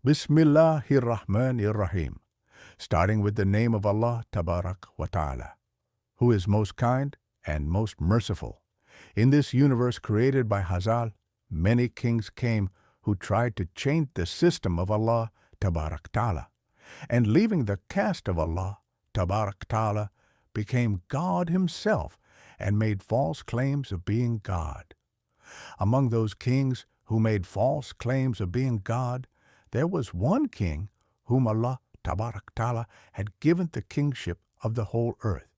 Bismillahirrahmanirrahim, starting with the name of Allah Tabarak wa Ta'ala, who is most kind and most merciful. In this universe created by Hazal, many kings came who tried to change the system of Allah Tabarak Ta'ala, and leaving the caste of Allah Tabarak Ta'ala, became God himself and made false claims of being God. Among those kings who made false claims of being God, there was one king whom Allah Tabarak Ta'ala had given the kingship of the whole earth.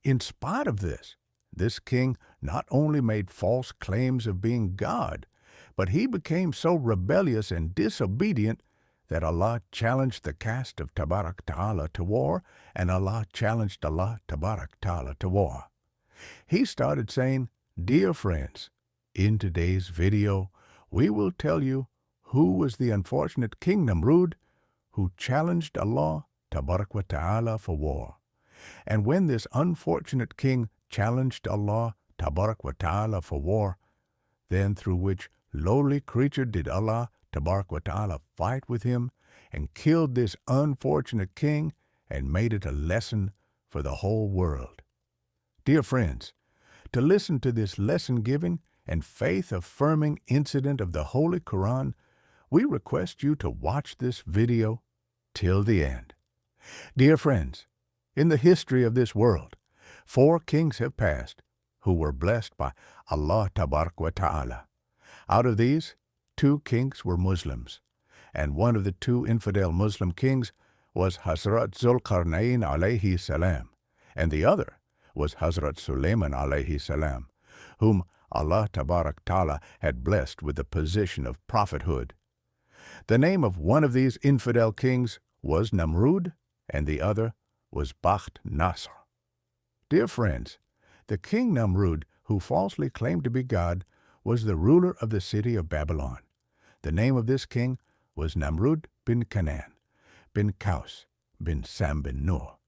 In spite of this king not only made false claims of being God, but he became so rebellious and disobedient that Allah challenged the caste of Tabarak Ta'ala to war, and Allah challenged Allah Tabarak Ta'ala to war. He started saying, "Dear friends, in today's video, we will tell you who was the unfortunate King Namrood who challenged Allah Tabarak wa Ta'ala for war. And when this unfortunate king challenged Allah Tabarak wa Ta'ala for war, then through which lowly creature did Allah Tabarak wa Ta'ala fight with him and killed this unfortunate king and made it a lesson for the whole world." Dear friends, to listen to this lesson-giving and faith-affirming incident of the Holy Quran, we request you to watch this video till the end. Dear friends, in the history of this world, 4 kings have passed who were blessed by Allah Tabarak wa Ta'ala. Out of these, 2 kings were Muslims, and one of the 2 infidel Muslim kings was Hazrat Zulqarnain alayhi salam, and the other was Hazrat Sulaiman alayhi salam, whom Allah Tabarak Ta'ala had blessed with the position of prophethood. The name of one of these infidel kings was Namrood, and the other was Bakht Nasr. Dear friends, the king Namrood, who falsely claimed to be God, was the ruler of the city of Babylon. The name of this king was Namrood bin Canaan, bin Kaus, bin Sam bin Noor.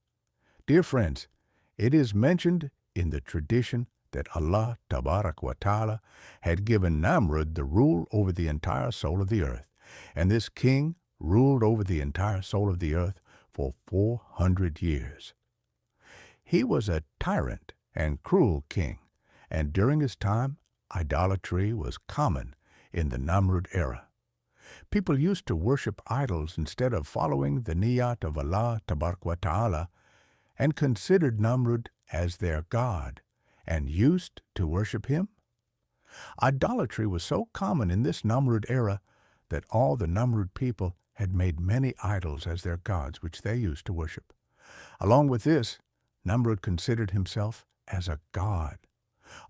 Dear friends, it is mentioned in the tradition that Allah Tabarak wa Ta'ala had given Namrud the rule over the entire soul of the earth, and this king ruled over the entire soul of the earth for 400 years. He was a tyrant and cruel king, and during his time, idolatry was common in the Namrud era. People used to worship idols instead of following the niyat of Allah Tabarak wa Ta'ala, and considered Namrud as their god, and used to worship him. Idolatry was so common in this Namrud era that all the Namrud people had made many idols as their gods, which they used to worship. Along with this, Namrud considered himself as a god.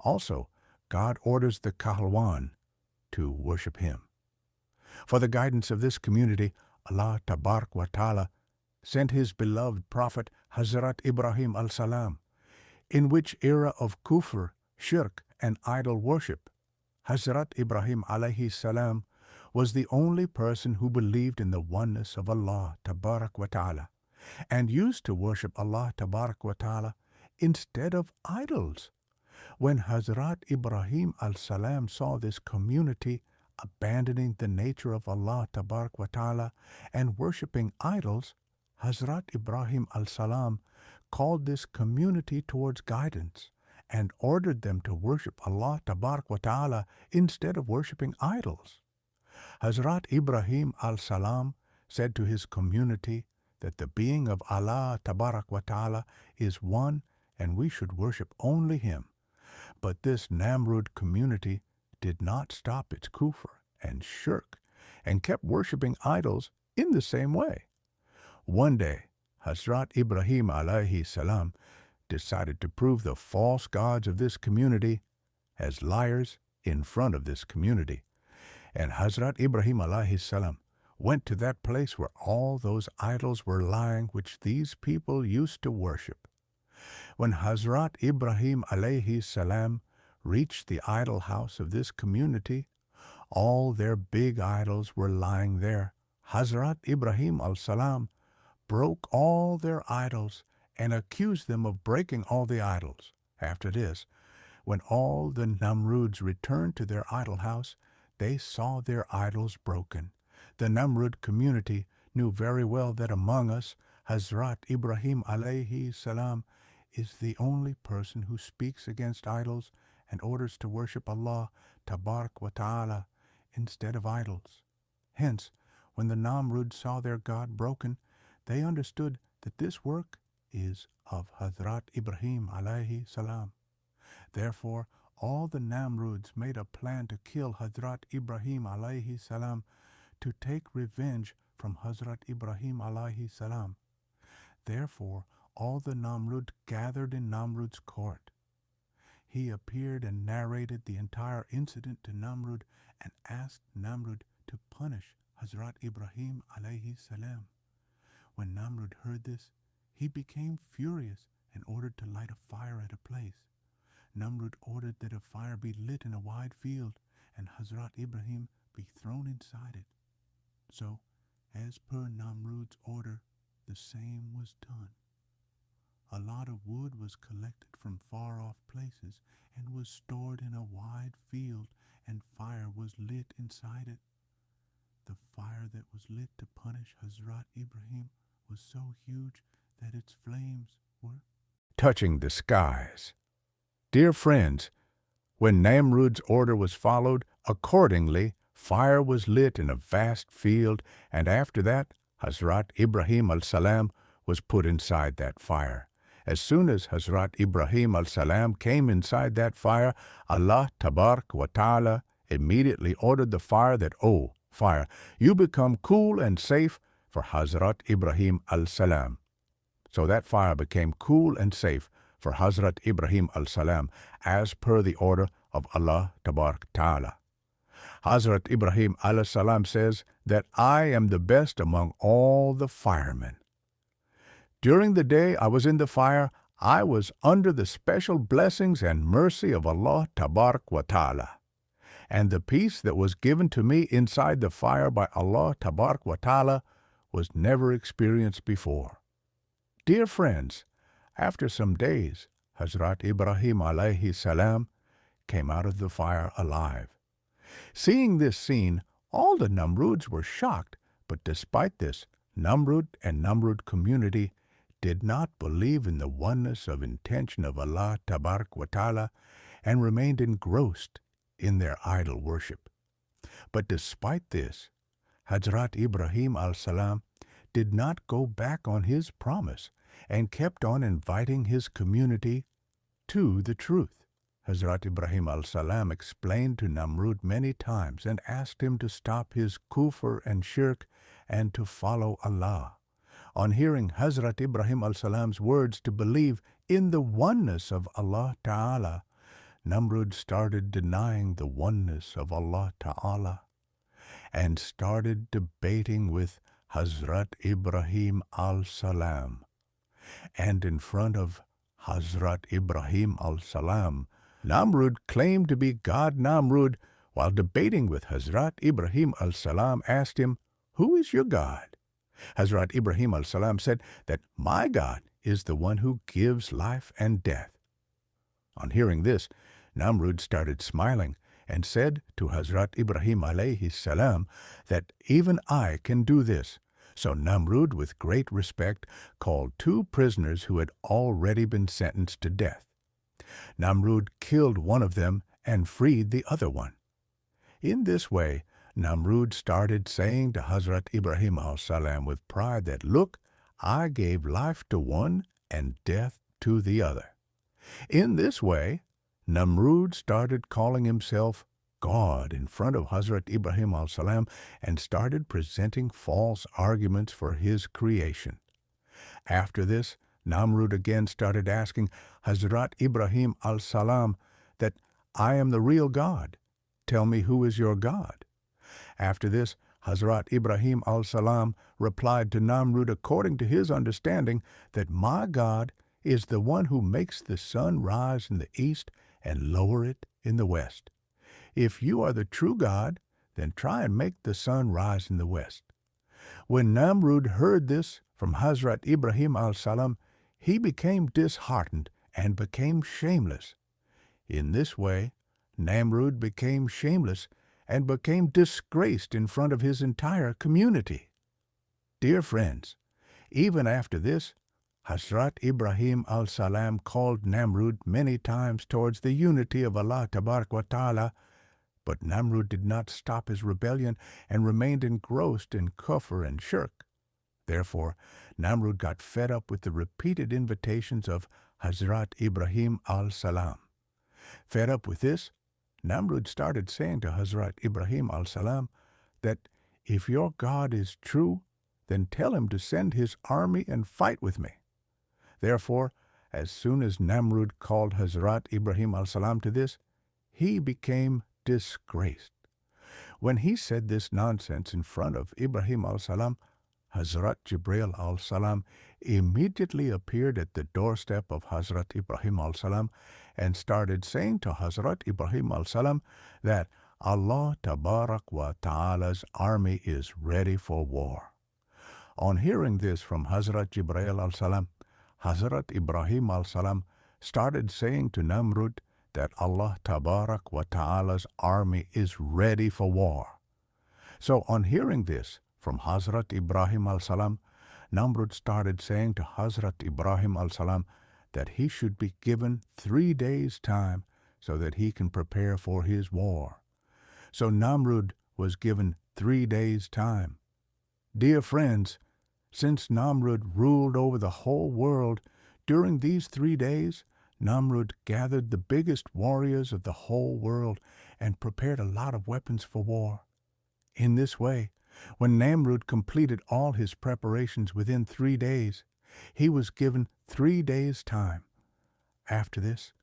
Also, God orders the Kahalwan to worship him. For the guidance of this community, Allah Tabarak wa Ta'ala sent his beloved prophet Hazrat Ibrahim al-Salam, in which era of kufr, shirk, and idol worship, Hazrat Ibrahim alayhi salam was the only person who believed in the oneness of Allah Tabarak wa Ta'ala and used to worship Allah Tabarak wa Ta'ala instead of idols. When Hazrat Ibrahim al-Salam saw this community abandoning the nature of Allah Tabarak wa Ta'ala and worshipping idols, Hazrat Ibrahim al-Salam called this community towards guidance and ordered them to worship Allah Tabarak wa Ta'ala instead of worshipping idols. Hazrat Ibrahim al-Salam said to his community that the being of Allah Tabarak wa Ta'ala is one and we should worship only him. But this Namrud community did not stop its kufr and shirk and kept worshipping idols in the same way. One day, Hazrat Ibrahim alayhi salam decided to prove the false gods of this community as liars in front of this community. And Hazrat Ibrahim alayhi salam went to that place where all those idols were lying which these people used to worship. When Hazrat Ibrahim alayhi salam reached the idol house of this community, all their big idols were lying there. Hazrat Ibrahim al-Salam broke all their idols and accused them of breaking all the idols. After this, when all the Namruds returned to their idol house, they saw their idols broken. The Namrood community knew very well that among us, Hazrat Ibrahim alayhi salam is the only person who speaks against idols and orders to worship Allah tabarak wa ta'ala instead of idols. Hence, when the Namrood saw their God broken, they understood that this work is of Hazrat Ibrahim alayhi salam. Therefore, all the Namroods made a plan to kill Hazrat Ibrahim alayhi salam to take revenge from Hazrat Ibrahim alayhi salam. Therefore, all the Namrood gathered in Namrood's court. He appeared and narrated the entire incident to Namrood and asked Namrood to punish Hazrat Ibrahim alayhi salam. When Namrood heard this, he became furious and ordered to light a fire at a place. Namrood ordered that a fire be lit in a wide field and Hazrat Ibrahim be thrown inside it. So, as per Namrood's order, the same was done. A lot of wood was collected from far-off places and was stored in a wide field, and fire was lit inside it. The fire that was lit to punish Hazrat Ibrahim was so huge that its flames were touching the skies. Dear friends, when Namrood's order was followed, accordingly, fire was lit in a vast field, and after that, Hazrat Ibrahim al-Salam was put inside that fire. As soon as Hazrat Ibrahim al-Salam came inside that fire, Allah tabarak wa ta'ala immediately ordered the fire that, "O fire, you become cool and safe for Hazrat Ibrahim al-Salam." So that fire became cool and safe for Hazrat Ibrahim al-Salam as per the order of Allah tabarak ta'ala. Hazrat Ibrahim al-Salam says that I am the best among all the firemen. During the day I was in the fire, I was under the special blessings and mercy of Allah tabarak wa ta'ala. And the peace that was given to me inside the fire by Allah tabarak wa ta'ala was never experienced before. Dear friends, after some days, Hazrat Ibrahim alayhi salam came out of the fire alive. Seeing this scene, all the Namroods were shocked, but despite this, Namrood and Namrood community did not believe in the oneness of intention of Allah tabarak wa ta'ala and remained engrossed in their idol worship. But despite this, Hazrat Ibrahim al-Salam did not go back on his promise and kept on inviting his community to the truth. Hazrat Ibrahim al-Salam explained to Namrood many times and asked him to stop his kufr and shirk and to follow Allah. On hearing Hazrat Ibrahim al-Salam's words to believe in the oneness of Allah Ta'ala, Namrood started denying the oneness of Allah Ta'ala and started debating with Hazrat Ibrahim al-Salam. And in front of Hazrat Ibrahim al-Salam, Namrood claimed to be God Namrood. While debating with Hazrat Ibrahim al-Salam, asked him, "Who is your God?" Hazrat Ibrahim al-Salam said that my God is the one who gives life and death. On hearing this, Namrood started smiling and said to Hazrat Ibrahim alayhi salam that even I can do this. So Namrood, with great respect, called 2 prisoners who had already been sentenced to death. Namrood killed one of them and freed the other one. In this way, Namrood started saying to Hazrat Ibrahim al-Salam with pride that, "Look, I gave life to one and death to the other." In this way, Namrood started calling himself God in front of Hazrat Ibrahim al-Salam and started presenting false arguments for his creation. After this, Namrood again started asking Hazrat Ibrahim al-Salam that, "I am the real God. Tell me, who is your God?" After this, Hazrat Ibrahim al-Salam replied to Namrood according to his understanding that my God is the one who makes the sun rise in the east and lower it in the west. If you are the true God, then try and make the sun rise in the west. When Namrood heard this from Hazrat Ibrahim al-Salam, he became disheartened and became shameless. In this way, Namrood became shameless and became disgraced in front of his entire community. Dear friends, even after this, Hazrat Ibrahim al-Salam called Namrud many times towards the unity of Allah Tabarak wa Ta'ala, but Namrud did not stop his rebellion and remained engrossed in kufr and shirk. Therefore, Namrud got fed up with the repeated invitations of Hazrat Ibrahim al-Salam. Fed up with this, Namrud started saying to Hazrat Ibrahim al-Salam that if your God is true, then tell him to send his army and fight with me. Therefore, as soon as Namrud called Hazrat Ibrahim al-Salam to this, he became disgraced. When he said this nonsense in front of Ibrahim al-Salam, Hazrat Jibril al-Salam immediately appeared at the doorstep of Hazrat Ibrahim al-Salam and started saying to Hazrat Ibrahim al-Salam that Allah Tabarak wa Ta'ala's army is ready for war. On hearing this from Hazrat Jibril al-Salam, Hazrat Ibrahim al-Salam started saying to Namrud that Allah Tabarak wa Ta'ala's army is ready for war. So on hearing this from Hazrat Ibrahim al-Salam, Namrud started saying to Hazrat Ibrahim al-Salam that he should be given 3 days' time so that he can prepare for his war. So Namrud was given 3 days' time. Dear friends, since Namrud ruled over the whole world, during these 3 days, Namrud gathered the biggest warriors of the whole world and prepared a lot of weapons for war. In this way, when Namrud completed all his preparations within 3 days, he was given 3 days' time. After this,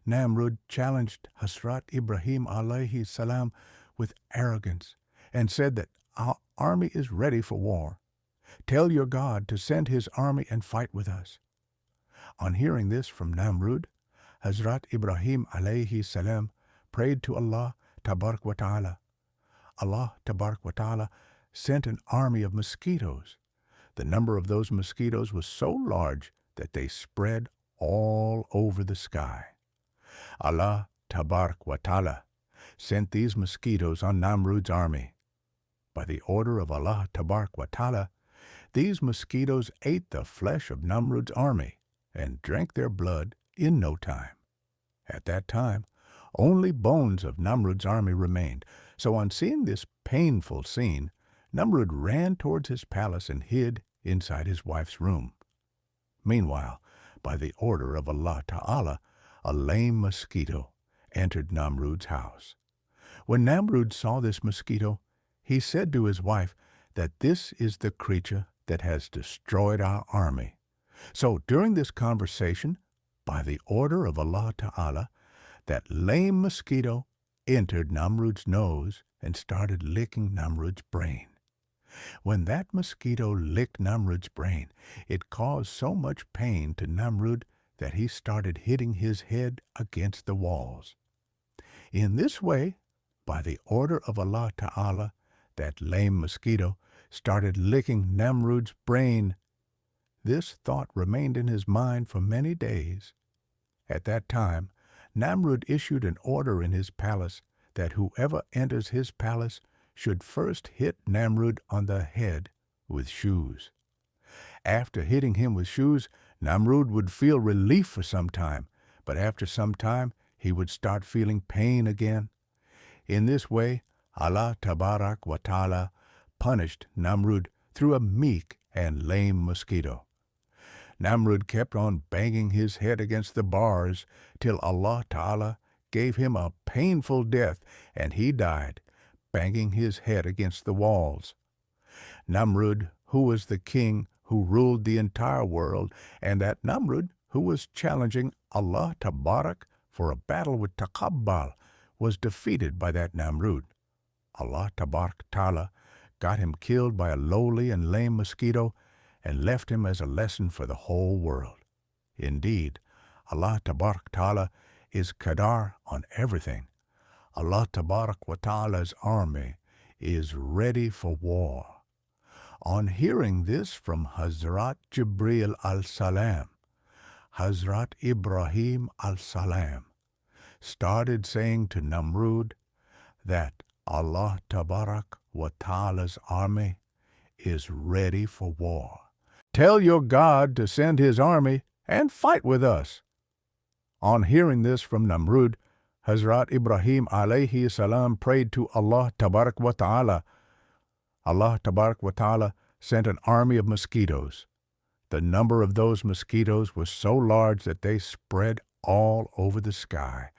Namrud challenged Hazrat Ibrahim alayhi salam with arrogance and said that our army is ready for war. Tell your God to send his army and fight with us. On hearing this from Namrud, Hazrat Ibrahim alayhi salam prayed to Allah Tabarak wa Ta'ala. Allah Tabarak wa Ta'ala sent an army of mosquitoes. The number of those mosquitoes was so large that they spread all over the sky. Allah Tabarak wa Ta'ala sent these mosquitoes on Namrud's army. By the order of Allah Tabarak wa Ta'ala, these mosquitoes ate the flesh of Namrud's army and drank their blood in no time. At that time, only bones of Namrud's army remained, so on seeing this painful scene, Namrud ran towards his palace and hid inside his wife's room. Meanwhile, by the order of Allah Ta'ala, a lame mosquito entered Namrud's house. When Namrud saw this mosquito, he said to his wife that this is the creature that has destroyed our army. So during this conversation, by the order of Allah Ta'ala, that lame mosquito entered Namrud's nose and started licking Namrud's brain. When that mosquito licked Namrud's brain, it caused so much pain to Namrud that he started hitting his head against the walls. In this way, by the order of Allah Ta'ala, that lame mosquito started licking Namrud's brain. This thought remained in his mind for many days. At that time, Namrud issued an order in his palace that whoever enters his palace should first hit Namrud on the head with shoes. After hitting him with shoes, Namrud would feel relief for some time, but after some time he would start feeling pain again. In this way, Allah Tabarak wa Ta'ala punished Namrud through a meek and lame mosquito. Namrud kept on banging his head against the bars till Allah Ta'ala gave him a painful death and he died, banging his head against the walls. Namrud, who was the king who ruled the entire world, and that Namrud, who was challenging Allah Tabarak for a battle with Taqabbal, was defeated by that Namrud. Allah Tabarak Ta'ala got him killed by a lowly and lame mosquito and left him as a lesson for the whole world. Indeed, Allah Tabarak Ta'ala is Qadar on everything. Allah Tabarak wa Ta'ala's army is ready for war. On hearing this from Hazrat Jibril al-Salam, Hazrat Ibrahim al-Salam started saying to Namrud that Allah Tabarak wa Ta'ala's army is ready for war. Tell your God to send his army and fight with us." On hearing this from Namrood, Hazrat Ibrahim alayhi salam prayed to Allah Tabarak wa Ta'ala. Allah Tabarak wa Ta'ala sent an army of mosquitoes. The number of those mosquitoes was so large that they spread all over the sky.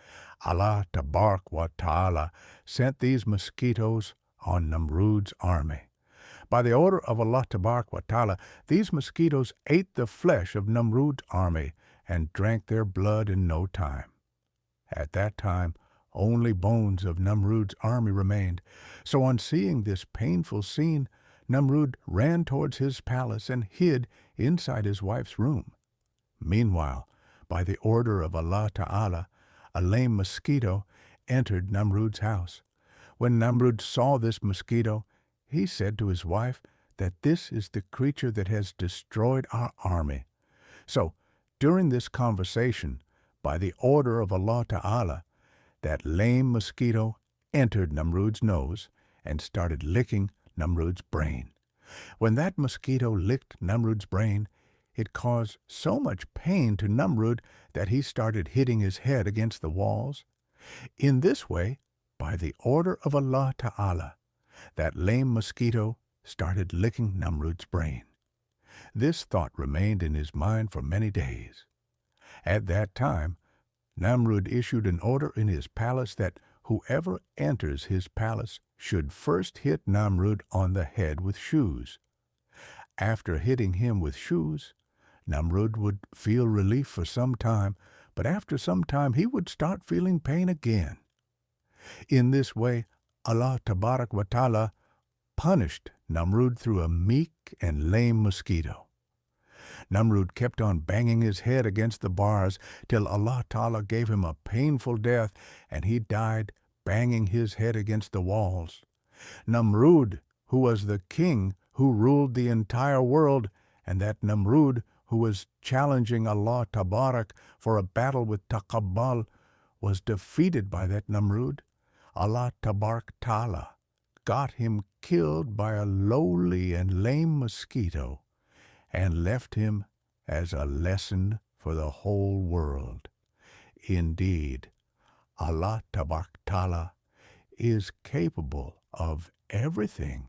Allah Tabarak wa Ta'ala sent these mosquitoes on Namrood's army. By the order of Allah Tabarak wa Ta'ala, these mosquitoes ate the flesh of Namrood's army and drank their blood in no time. At that time, only bones of Namrood's army remained. So on seeing this painful scene, Namrood ran towards his palace and hid inside his wife's room. Meanwhile, by the order of Allah Ta'ala, a lame mosquito entered Namrood's house. When Namrood saw this mosquito, he said to his wife that this is the creature that has destroyed our army. So, during this conversation, by the order of Allah Ta'ala, that lame mosquito entered Namrood's nose and started licking Namrood's brain. When that mosquito licked Namrood's brain, it caused so much pain to Namrood that he started hitting his head against the walls. In this way, by the order of Allah Ta'ala, that lame mosquito started licking Namrood's brain. This thought remained in his mind for many days. At that time, Namrood issued an order in his palace that whoever enters his palace should first hit Namrood on the head with shoes. After hitting him with shoes, Namrood would feel relief for some time, but after some time he would start feeling pain again. In this way, Allah Tabarak wa Ta'ala punished Namrood through a meek and lame mosquito. Namrood kept on banging his head against the bars till Allah Ta'ala gave him a painful death, and he died banging his head against the walls. Namrood, who was the king who ruled the entire world, and that Namrood, who was challenging Allah Tabarak for a battle with Taqabbal, was defeated by that Namrood. Allah Tabarak Ta'ala got him killed by a lowly and lame mosquito and left him as a lesson for the whole world. Indeed, Allah Tabarak Ta'ala is capable of everything.